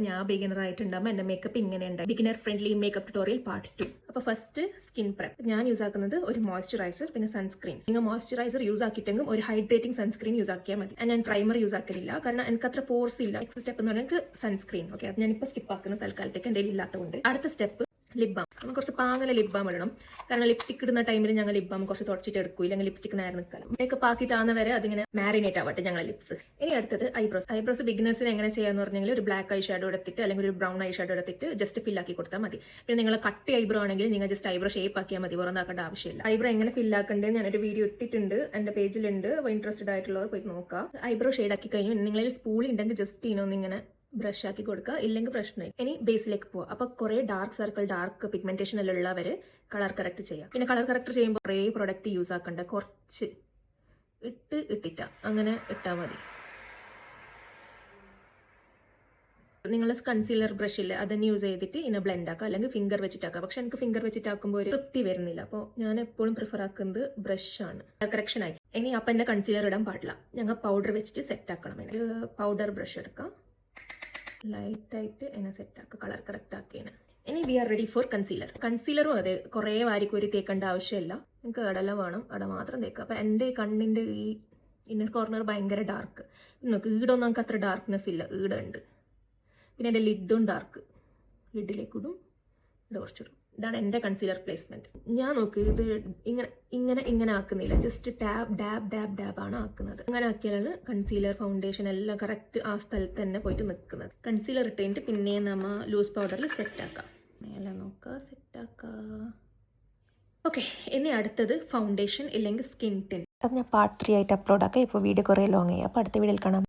ഞാൻ ബിഗിനർ ആയിട്ടുണ്ടാകുമ്പോൾ എൻ്റെ മേക്കപ്പ് ഇങ്ങനെയുണ്ട്. Beginner friendly makeup tutorial part 2. അപ്പോൾ ഫസ്റ്റ് സ്കിൻ പ്രെപ്പ്. ഞാൻ യൂസ് ആക്കുന്നത് ഒരു മോയ്സ്ചറൈസർ പിന്നെ സൺസ്ക്രീൻ. നിങ്ങൾ മോയ്സ്ചറൈസർ യൂസ് ആക്കിയിട്ടെങ്കിൽ ഒരു ഹൈഡ്രേറ്റിംഗ് സൺസ്ക്രീൻ യൂസ് ആക്കിയാൽ മതി. ഞാൻ പ്രൈമർ യൂസ് ആക്കലില്ല, കാരണം എനിക്ക് അത്ര പോർസ് ഇല്ല. നെക്സ്റ്റ് സ്റ്റെപ്പ് എന്ന് പറഞ്ഞാൽ സൺസ്ക്രീൻ. ഓക്കെ, അത് ഞാനിപ്പോൾ സ്കിപ്പ് ആക്കുന്ന തൽക്കാലത്തേക്ക് എൻ്റെ ഇല്ലാത്തതുകൊണ്ട്. അടുത്ത സ്റ്റെപ്പ് ലിപ് ബാം. നമ്മൾ കുറച്ച് പാങ്ങനെ ലിപ് ബാം ഇടണം, കാരണം ലിപ്സ്റ്റിക് ഇടുന്ന ടൈമിൽ ഞങ്ങൾ ലിപ് ബാം കുറച്ച് തുടച്ചിട്ട് എടുക്കും, ഇല്ലെങ്കിൽ ലിപ്സ്റ്റിക് നേരെ നിൽക്കണം. മേക്കപ്പ് ആക്കിയിട്ടാകുന്ന വരെ അതിങ്ങനെ മാരിനേറ്റ് ആവട്ടെ ഞങ്ങളെ ലിപ്സ്. ഇനി അടുത്തത് ഐബ്രോസ്. ഐബ്രോസ് ബിഗിനേഴ്സിന് എങ്ങനെ ചെയ്യാന്ന് പറഞ്ഞെങ്കിൽ ഒരു ബ്ലാക്ക് ഐ ഷാഡോ എടുത്തിട്ട് അല്ലെങ്കിൽ ഒരു ബ്രൗൺ ഐ ഷാഡോ എടുത്തിട്ട് ജസ്റ്റ് ഫില്ലാക്കി കൊടുത്താൽ മതി. പിന്നെ നിങ്ങൾ കട്ടി ഐബ്രോ ആണെങ്കിൽ നിങ്ങൾ ജസ്റ്റ് ഐബ്രോ ഷേപ്പ് ആക്കിയാൽ മതി, പുറന്നാക്കേണ്ട ആവശ്യമില്ല. ഐബ്രോ എങ്ങനെ ഫില്ലാക്കേണ്ടത് ഞാനൊരു വീഡിയോ ഇട്ടിട്ടുണ്ട്, എൻ്റെ പേജിലുണ്ട്. അപ്പോൾ ഇൻട്രസ്റ്റഡ് ആയിട്ടുള്ളവർ പോയി നോക്കാം. ഐബ്രോ ഷെയ്ഡ് ആക്കി കഴിഞ്ഞു നിങ്ങളിൽ സ്പൂൾ ഉണ്ടെങ്കിൽ ജസ്റ്റ് ഇങ്ങനെ ബ്രഷ് ആക്കി കൊടുക്കുക, ഇല്ലെങ്കിൽ പ്രശ്നമായി. ഇനി ബേസിലേക്ക് പോവുക. അപ്പോൾ കുറേ ഡാർക്ക് സർക്കിൾ, ഡാർക്ക് പിഗ്മെന്റേഷൻ എല്ലാം ഉള്ളവർ കളർ കറക്റ്റ് ചെയ്യാം. പിന്നെ കളർ കറക്റ്റ് ചെയ്യുമ്പോൾ കുറേ പ്രൊഡക്റ്റ് യൂസ് ആക്കണ്ട, കുറച്ച് ഇട്ടിട്ടാ അങ്ങനെ ഇട്ടാൽ മതി. നിങ്ങൾ കൺസീലർ ബ്രഷിൽ അതന്നെ യൂസ് ചെയ്തിട്ട് ഇങ്ങനെ ബ്ലെൻഡ് ആക്കുക, അല്ലെങ്കിൽ ഫിംഗർ വെച്ചിട്ടാക്കുക. പക്ഷെ എനിക്ക് ഫിംഗർ വെച്ചിട്ടാക്കുമ്പോൾ ഒരു തൃപ്തി വരുന്നില്ല, അപ്പോൾ ഞാൻ എപ്പോഴും പ്രിഫർ ആക്കുന്നത് ബ്രഷാണ്. കറക്ഷനായി. ഇനി അപ്പം എൻ്റെ കൺസീലർ ഇടാൻ പാടില്ല, ഞങ്ങൾ പൗഡർ വെച്ചിട്ട് സെറ്റ് ആക്കണം. ഒരു പൗഡർ ബ്രഷ് എടുക്കാം, ലൈറ്റായിട്ട് എന്നെ സെറ്റാക്കുക, കളർ കറക്റ്റ് ആക്കിയതിന്. ഇനി we are ready for concealer. കൺസീലറും അതെ കുറേ വാരിക്കോരി തേക്കേണ്ട ആവശ്യമില്ല, നിങ്ങൾക്ക് ഇടല വേണം അവിടെ മാത്രം തേക്കുക. അപ്പോൾ എൻ്റെ കണ്ണിൻ്റെ ഈ ഇന്നർ കോർണർ ഭയങ്കര ഡാർക്ക്. നോക്ക്, ഈടൊന്നും നമുക്ക് അത്ര ഡാർക്ക്നെസ് ഇല്ല, ഈട ഉണ്ട്. പിന്നെ എൻ്റെ ലിഡും ഡാർക്ക്, ലിഡിലേക്കിടും, ഇവിടെ കുറച്ചിടും. ഇതാണ് എൻ്റെ കൺസീലർ പ്ലേസ്മെൻറ്റ്. ഞാൻ നോക്ക്, ഇത് ഇങ്ങനെ ആക്കുന്നില്ല, just dab dab dab dab ആണ് ആക്കുന്നത്. അങ്ങനെ ആക്കിയാലാണ് കൺസീലർ ഫൗണ്ടേഷൻ എല്ലാം കറക്റ്റ് ആ സ്ഥലത്ത് തന്നെ പോയിട്ട് നിൽക്കുന്നത്. കൺസീലർ ഇട്ട് കഴിഞ്ഞിട്ട് പിന്നെ നമ്മൾ ലൂസ് പൗഡറിൽ സെറ്റാക്കാം, മേലെ നോക്കുക, സെറ്റാക്കുക. ഓക്കെ, ഇനി അടുത്തത് ഫൗണ്ടേഷൻ ഇല്ലെങ്കിൽ സ്കിൻ ടിൻ. അത് ഞാൻ പാർട്ട് 3 ആയിട്ട് അപ്ലോഡ് ആക്കാം. ഇപ്പോൾ വീഡിയോ കുറേ ലോങ് ആയി, അപ്പോൾ അടുത്ത വീഡിയോയിൽ കാണാം.